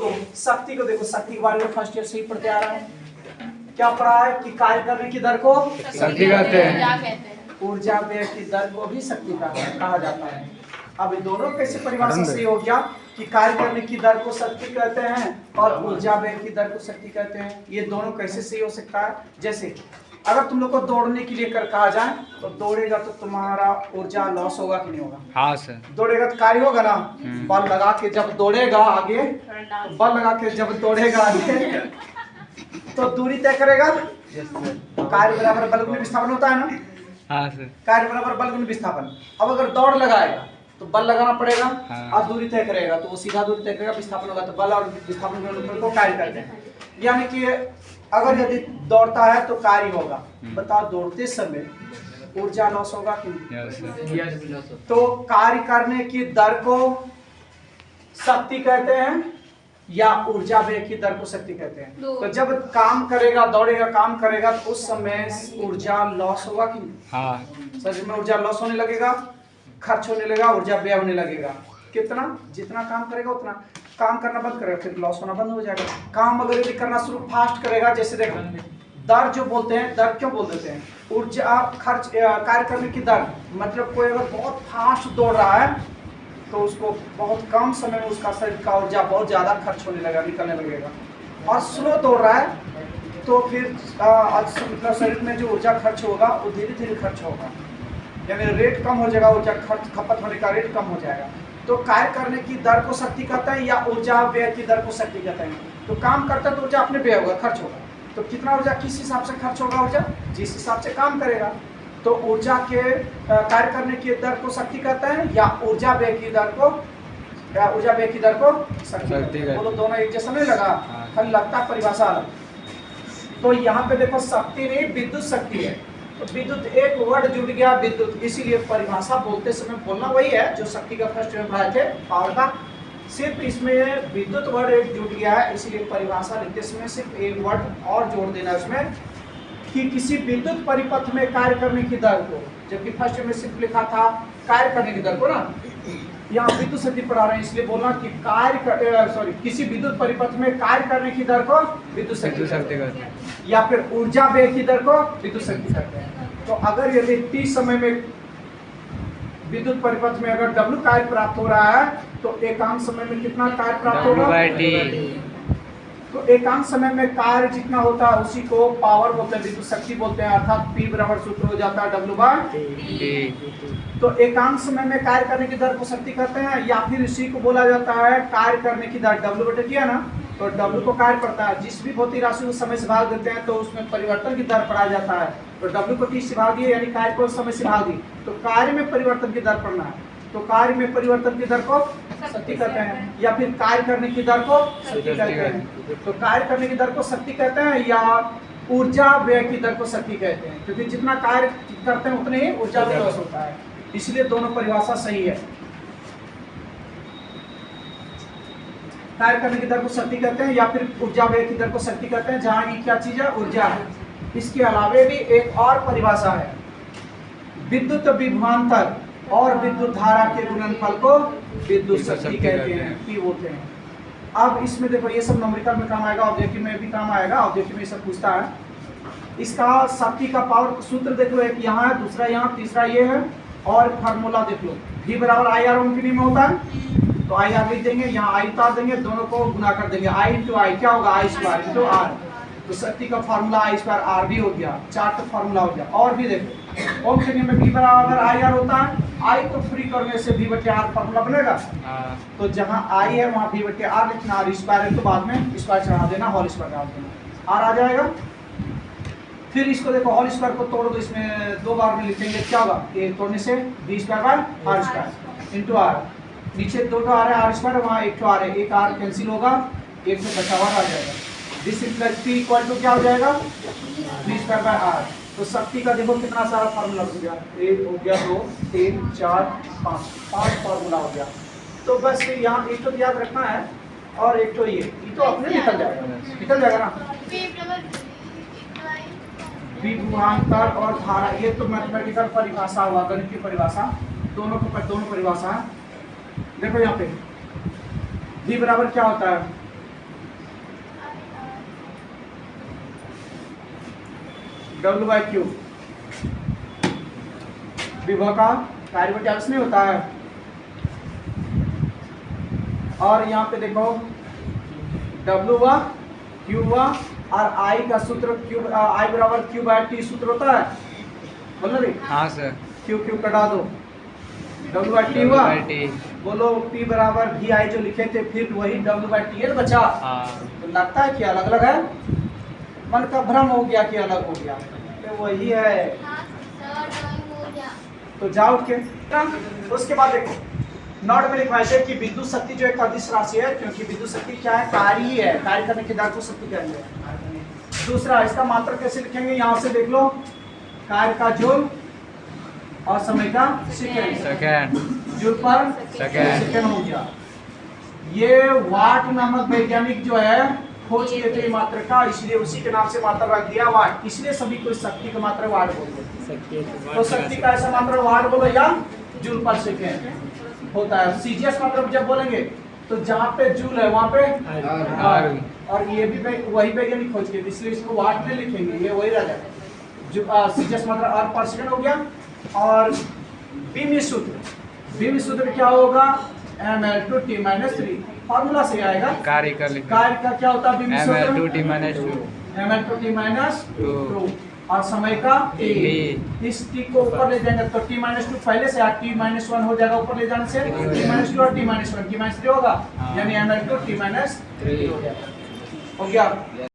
देखो शक्ति को, देखो शक्ति के बारे में फर्स्ट ईयर से ही पढ़ते आ रहा है। क्या पढ़ा है कि कार्य करने की दर को शक्ति कहते हैं। ऊर्जा व्यय की दर को भी शक्ति कहा जाता है। अब इन दोनों कैसे परिभाषा सही हो गया कि कार्य करने की दर को शक्ति कहते हैं और ऊर्जा व्यय की दर को शक्ति कहते हैं। ये दोनों कैसे सही हो सकता है? जैसे अगर तुम लोग को दौड़ने के लिए कहा जाए तो दौड़ेगा तो तुम्हारा ऊर्जा लॉस होगा कि नहीं होगा? हाँ सर। दौड़ेगा तो कार्य होगा ना। बल लगा के जब दौड़ेगा आगे, बल लगा के जब दौड़ेगा आगे तो दूरी तय करेगा। कार्य बराबर बल गुणित विस्थापन होता है ना। हाँ सर। कार्य बराबर बल गुणित विस्थापन। अब अगर दौड़ लगाएगा तो बल लगाना पड़ेगा। हाँ। और दूरी तय करेगा तो वो सीधा दूरी तय करेगा, विस्थापन होगा तो बल और विस्थापन के अनुपात को कार्य करते हैं। यानी कि अगर यदि दौड़ता है तो कार्य होगा। बताओ दौड़ते समय ऊर्जा लॉस होगा कि नहीं? तो कार्य करने की दर को शक्ति कहते हैं या ऊर्जा व्यय की दर को शक्ति कहते हैं। तो जब काम करेगा, दौड़ेगा, काम करेगा तो उस समय ऊर्जा लॉस होगा कि नहीं? हाँ। शरीर में ऊर्जा लॉस होने लगेगा, खर्च होने लगेगा, ऊर्जा व्यय होने लगेगा। कितना? जितना काम करेगा उतना। काम करना बंद करेगा फिर लॉस होना बंद हो जाएगा। काम अगर यदि करना शुरू फास्ट करेगा, जैसे देखो दर जो बोलते हैं, दर क्यों बोल देते हैं? ऊर्जा खर्च, कार्य करने की दर मतलब कोई अगर बहुत फास्ट दौड़ रहा है तो उसको बहुत कम समय में उसका शरीर का ऊर्जा बहुत ज़्यादा खर्च होने लगेगा, निकलने लगेगा। और स्लो दौड़ रहा है तो फिर मतलब शरीर में जो ऊर्जा खर्च होगा वो धीरे धीरे खर्च होगा, यानी रेट कम हो जाएगा, ऊर्जा खर्च खपत होने का रेट कम हो जाएगा। तो कार्य करने की दर को शक्ति कहते हैं या ऊर्जा व्यय की दर को शक्ति कहते हैं। तो काम करता है तो ऊर्जा अपने व्यय होगा, खर्च होगा। तो कितना ऊर्जा किस हिसाब से खर्च होगा? ऊर्जा जिस हिसाब से काम करेगा। तो ऊर्जा के कार्य करने की दर को शक्ति कहते हैं या ऊर्जा व्यय की दर को, या ऊर्जा व्यय की दर को शक्ति कहते हैं। बोलो दोनों एक जैसा नहीं लगा? खाली लगता परिभाषा अलग। तो यहाँ पे देखो शक्ति नहीं, विद्युत शक्ति है। तो विद्युत एक वर्ड जुड़ गया विद्युत, इसीलिए परिभाषा बोलते समय बोलना वही है जो शक्ति का फर्स्ट में पढ़ाए थे पावर का। सिर्फ इसमें विद्युत वर्ड एक जुड़ गया है, इसीलिए परिभाषा लिखते समय सिर्फ एक वर्ड और जोड़ देना उसमें कि किसी विद्युत परिपथ में कार्य करने की दर को, जबकि फर्स्ट में सिर्फ लिखा था कार्य करने की दर को ना, यहाँ विद्युत शक्ति पढ़ा रहे हैं इसलिए बोलना कि किसी विद्युत परिपथ में कार्य करने की दर को विद्युत शक्ति कहते हैं या फिर ऊर्जा व्यय की दर को विद्युत शक्ति कहते हैं। तो अगर यदि t समय में विद्युत परिपथ में अगर W कार्य प्राप्त हो रहा है तो एकांक समय में कितना कार्य प्राप्त होगा? तो एकांक समय में कार्य जितना होता है उसी को पावर बोलते हैं, विद्युत शक्ति बोलते हैं। अर्थात P बराबर सूत्र हो जाता है W/T। तो एकांक समय में कार्य करने की दर को शक्ति कहते हैं या फिर इसी को बोला जाता है कार्य करने की दर। W/T किया ना तो W को कार्य पड़ता है। जिस भी भौतिक राशि को समय से भाग देते हैं तो उसमें परिवर्तन की दर पढ़ा जाता है। तो W को T से भाग दिए यानी कार्य को समय से भाग दी, तो कार्य में परिवर्तन की दर पढ़ना है। तो कार्य में परिवर्तन की दर को शक्ति कहते हैं या फिर कार्य करने की दर को शक्ति कहते हैं। तो कार्य करने की दर को शक्ति कहते हैं या ऊर्जा व्यय की दर को शक्ति कहते हैं, क्योंकि जितना कार्य करते हैं उतने ही ऊर्जा व्यय होता है। इसलिए दोनों परिभाषा सही है। कार्य करने की दर को शक्ति कहते हैं या फिर ऊर्जा व्यय की दर को शक्ति कहते हैं, जहाँ ये क्या चीज है? ऊर्जा है। इसके अलावे भी एक और परिभाषा है, विद्युत विभवांतर और विद्युत धारा के गुणनफल को विद्युत शक्ति कहते हैं, P बोलते हैं। अब इसमें देखो ये सब न्यूमेरिकल में काम आएगा, ऑब्जेक्टिव में भी काम आएगा। ऑब्जेक्टिव में सब पूछता है। इसका शक्ति का पावर सूत्र देख लो, एक यहाँ है, दूसरा यहाँ, तीसरा ये है। और फार्मूला देख लो, V बराबर IR में होता है तो IR लिख देंगे, यहाँ I उतार देंगे, दोनों को गुना कर देंगे। I इंटू आई क्या होगा? I² R। तो शक्ति का फार्मूला I² R भी हो गया, 4 का फार्मूला हो गया। और भी देखो ओम के नियम में V बराबर IR होता है, I को फ्री करने से V/R फार्मूला बनेगा। तो जहाँ I है वहाँ V/R लिखना, R² है तो बाद में स्क्वायर चढ़ा देना, होल स्क्वायर डाल देना, R आ जाएगा। फिर इसको देखो होल स्क्वायर को तोड़ दो, इसमें 2 बार में लिखेंगे क्या होगा? ये तोड़ने से V²/R² इंटू R। नीचे 2 R है, R², वहाँ 1 R है, 1 R कैंसिल होगा, 1 से बचा हुआ आ जाएगा। This plus P equal to क्या हो जाएगा? V²/R। तो शक्ति का देखो कितना सारा फार्मूला हो गया, 1 हो गया, 2 3 4 5 फार्मूला हो गया। तो बस यहाँ एक तो याद रखना है और एक तो ये तो अपने निकल जाएगा ना। विभवांतर और धारा, ये तो मैथमेटिकल परिभाषा हुआ, गणित की परिभाषा, दोनों परिभाषा है। देखो यहाँ पे V बराबर क्या होता है? W/Q विभव का कार्य में क्या नहीं होता है। और यहाँ पे देखो W व Q व और I का सूत्र I बराबर Q/T सूत्र होता है, बोलो रे। हाँ सर। Q कटा दो, W/T हुआ, T। बोलो P बराबर VI जो लिखे थे फिर वही W/TL बचा। हाँ। तो लगता है कि अलग अलग है, मन का भ्रम हो गया कि अलग हो गया, तो वही है। तो जाओ उठ के। उसके बाद देखो नोट में लिखवाए थे कि विद्युत शक्ति जो एक अदिश राशि है, क्योंकि विद्युत शक्ति क्या है, कार्य ही है, कार्य करने के द्वारा को शक्ति कहेंगे। दूसरा इसका मात्रक कैसे लिखेंगे, यहाँ से देख लो, कार्य का जूल और समय का सेकेंड, जूल पर सेकेंड हो गया। ये वाट नामक वैज्ञानिक जो है खोज किए थे मात्रा का, इसलिए उसी के नाम से मात्रा रख दिया वाट, इसलिए सभी को शक्ति का मात्रा वाट बोलते हैं। तो शक्ति का ऐसा मात्रा वाट बोलो या जूल पर सेकेंड होता है। सीजीएस मतलब जब बोलेंगे तो जहाँ पे जूल है वहाँ पे और ये भी वही वैज्ञानिक खोज किए, इसलिए इसको वाट में लिखेंगे, ये वही रह जाएगा। सीजीएस मतलब और पर सेकेंड हो गया। और बीमी सूत्र क्या होगा, mL/T - 3 फॉर्मूला से आएगा। कार्य का क्या होता है बीमी सूत्र, mL/T - 2। mL/T - 2 और समय का T। इस T को ऊपर ले जाएंगे तो T - 2 पहले से T - 1 हो जाएगा, ऊपर ले जाने से T - 2 और T - 1 T - 3 होगा, यानी mL/T - 3 हो गया।